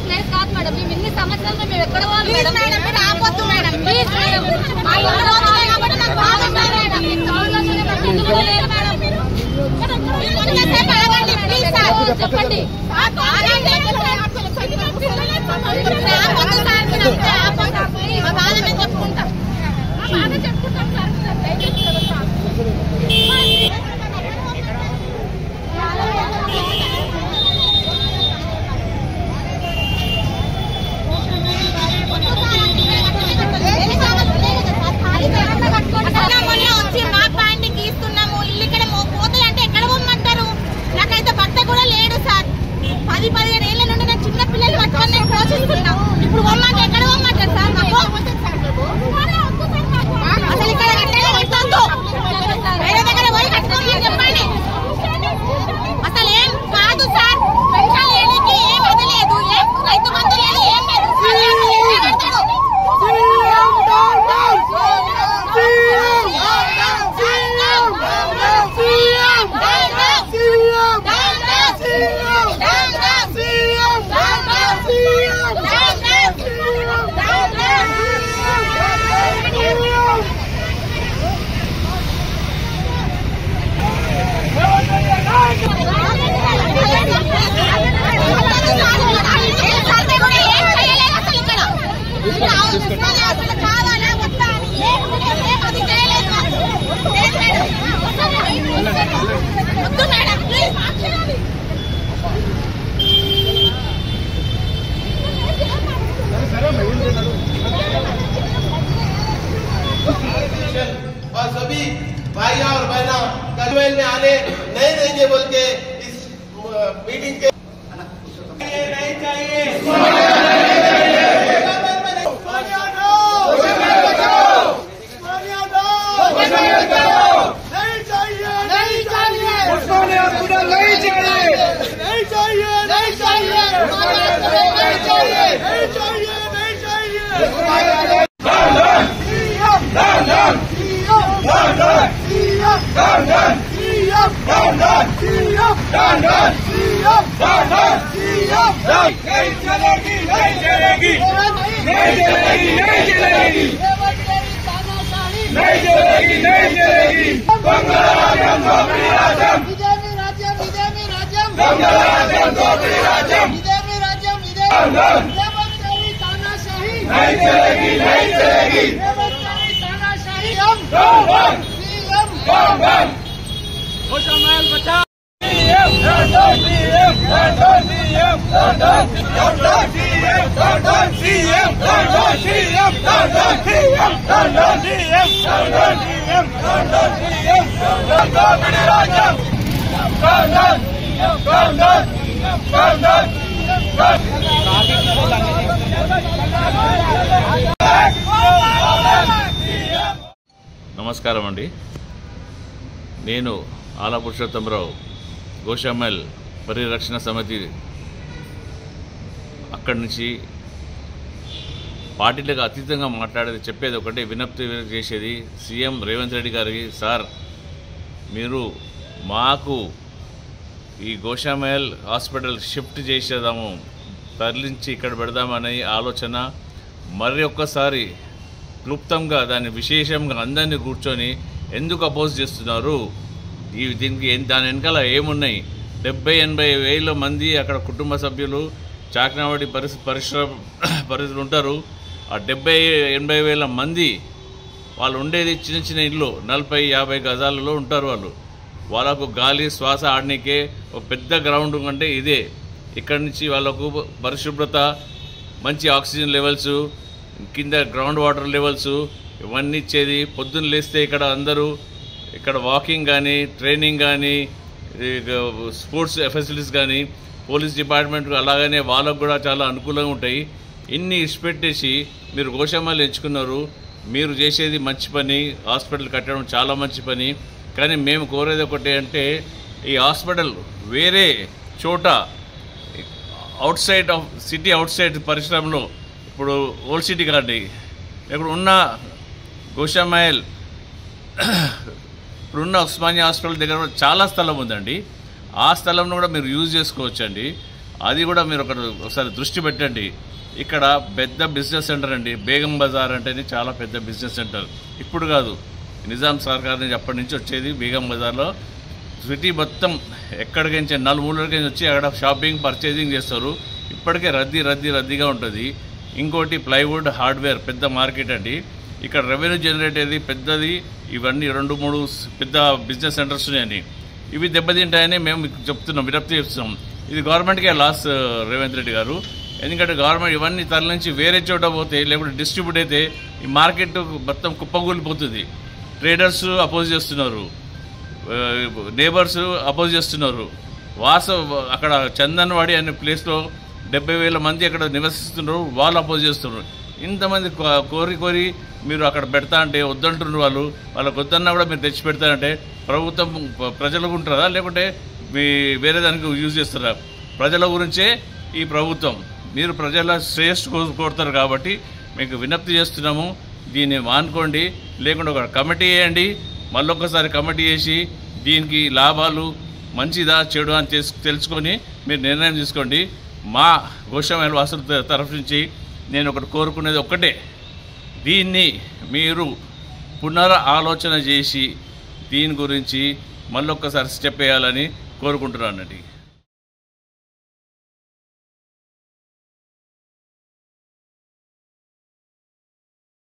Place కాదు madam. మేము ఇన్ని సంవత్సరాలు మేము ఎక్కడ వాళ్ళు మేడం రావద్దు మేడం. ప్లీజ్ మేడం చెప్పండి. చెప్పుకుంటాం వచ్చి మా పాయింట్ గీస్తున్నాము. ఇల్లు ఇక్కడ పోతాయి అంటే ఎక్కడ పోమంటారు? నాకైతే భర్త కూడా లేడు సార్. 10-15 ఏళ్ల నుండి నేను చిన్న పిల్లలు పట్టుకొని నేను పోషిస్తున్నాను. ఇప్పుడు పోమంటే ఎక్కడ పోమంటారు సార్? అసలు ఇక్కడ కట్టొద్దు, వేరే దగ్గర పోయి కట్టుకోమని చెప్పండి. అసలు ఏం కాదు సార్. పెన్షన్ లేనికి ఏం వదలేదు, ఏం రైతు బంధు లేదు, ఏం లేదు. और सभी भाई और बहना कन्वेल में आने नहीं देंगे बोल के इस मीटिंग के नहीं चाहिए। నమస్కారం అండి. నేను ఆల పురుషోత్తమరావు గోషామల్ పరిరక్షణ సమితి అక్కడి నుంచి పార్టీలకు అతీతంగా మాట్లాడేది, చెప్పేది ఒకటే, విజ్ఞప్తి చేసేది సీఎం రేవంత్ రెడ్డి గారికి, సార్ మీరు మాకు ఈ గోషామల్ హాస్పిటల్ షిఫ్ట్ చేసేదాము, తరలించి ఇక్కడ పెడదామనే ఆలోచన మరి ఒక్కసారి క్లుప్తంగా దాన్ని విశేషంగా అందరినీ కూర్చొని ఎందుకు అపోజ్ చేస్తున్నారు, దీనికి దాని వెనకాల ఏమున్నాయి, 70-80 వేల మంది అక్కడ కుటుంబ సభ్యులు చాకనావాడి పరిస్థితులు ఉంటారు. ఆ 70-80 వేల మంది వాళ్ళు ఉండేది చిన్న చిన్న ఇల్లు, 40-50 గజాలలో ఉంటారు. వాళ్ళకు గాలి శ్వాస ఆడనికే ఒక పెద్ద గ్రౌండ్ అంటే ఇదే. ఇక్కడి నుంచి వాళ్ళకు పరిశుభ్రత, మంచి ఆక్సిజన్ లెవెల్స్, కింద గ్రౌండ్ వాటర్ లెవెల్స్ ఇవన్నీ ఇచ్చేది. పొద్దున్న లేస్తే ఇక్కడ అందరూ ఇక్కడ వాకింగ్ కానీ, ట్రైనింగ్ కానీ, స్పోర్ట్స్ ఫెసిలిటీస్ కానీ, పోలీస్ డిపార్ట్మెంట్ అలాగనే వాళ్ళకు కూడా చాలా అనుకూలంగా ఉంటాయి. ఇన్ని ఇచ్చిపెట్టేసి మీరు గోషామల్ ఎంచుకున్నారు. మీరు చేసేది మంచి పని, హాస్పిటల్ కట్టడం చాలా మంచి పని. కానీ మేము కోరేది ఒకటి అంటే, ఈ హాస్పిటల్ వేరే చోట out side of city, out side పరిశ్రమలో, ఇప్పుడు ఓల్డ్ సిటీ కానీ ఇక్కడ ఉన్న గోషామల్ ఇప్పుడున్న ఉస్మానియా హాస్పిటల్ దగ్గర కూడా చాలా స్థలం ఉందండి. ఆ స్థలంలో కూడా మీరు యూజ్ చేసుకోవచ్చండి. అది కూడా మీరు ఒకసారి దృష్టి పెట్టండి. ఇక్కడ పెద్ద బిజినెస్ సెంటర్ అండి. బేగం బజార్ అంటేనే చాలా పెద్ద బిజినెస్ సెంటర్. ఇప్పుడు కాదు, నిజాం సర్కార్ నుంచి అప్పటి నుంచి వచ్చేది బేగం బజార్లో. సిటీ మొత్తం ఎక్కడికించి నలుమూలకి వచ్చి అక్కడ షాపింగ్, పర్చేసింగ్ చేస్తారు. ఇప్పటికే రద్దీగా ఉంటుంది. ఇంకోటి ప్లైవుడ్, హార్డ్వేర్ పెద్ద మార్కెట్ అండి. ఇక్కడ రెవెన్యూ జనరేట్ అయ్యేది పెద్దది. ఇవన్నీ 2-3 పెద్ద బిజినెస్ సెంటర్స్ ఉన్నాయని ఇవి దెబ్బతింటాయని మేము విజ్ఞప్తి చేస్తున్నాం. ఇది గవర్నమెంట్కే లాస్ రేవంత్ రెడ్డి గారు. ఎందుకంటే గవర్నమెంట్ ఇవన్నీ తరలించి వేరే చోట పోతే, లేకుంటే డిస్ట్రిబ్యూట్ అయితే ఈ మార్కెట్ మొత్తం కుప్పగూలిపోతుంది. ట్రేడర్స్ అపోజ్ చేస్తున్నారు, నేబర్స్ అపోజ్ చేస్తున్నారు. అక్కడ చందన్వాడి అనే ప్లేస్లో 70,000 మంది అక్కడ నివసిస్తున్నారు, వాళ్ళు అపోజ్ చేస్తున్నారు. ఇంతమంది కోరి మీరు అక్కడ పెడతా అంటే వద్దంటున్నారు. వాళ్ళకి వద్దన్నా కూడా మీరు తెచ్చి పెడతారంటే ప్రభుత్వం ప్రజలకు ఉంటుందా, లేకుంటే మీ వేరే దానికి యూజ్ చేస్తారా? ప్రజల గురించే ఈ ప్రభుత్వం. మీరు ప్రజల శ్రేయస్సు కోరుతారు కాబట్టి మీకు విజ్ఞప్తి చేస్తున్నాము, దీన్ని మానుకోండి. లేకుంటే ఒక కమిటీ వేయండి, మళ్ళొక్కసారి కమిటీ వేసి దీనికి లాభాలు మంచిదా చెడు అని తెలుసుకొని మీరు నిర్ణయం తీసుకోండి. మా గోషామల్ వాసుల తరఫు నుంచి నేను ఒకటి కోరుకునేది ఒక్కటే, దీన్ని మీరు పునరాలోచన చేసి దీని గురించి మళ్ళొక్కసారి స్టెప్ వేయాలని కోరుకుంటున్నానండి.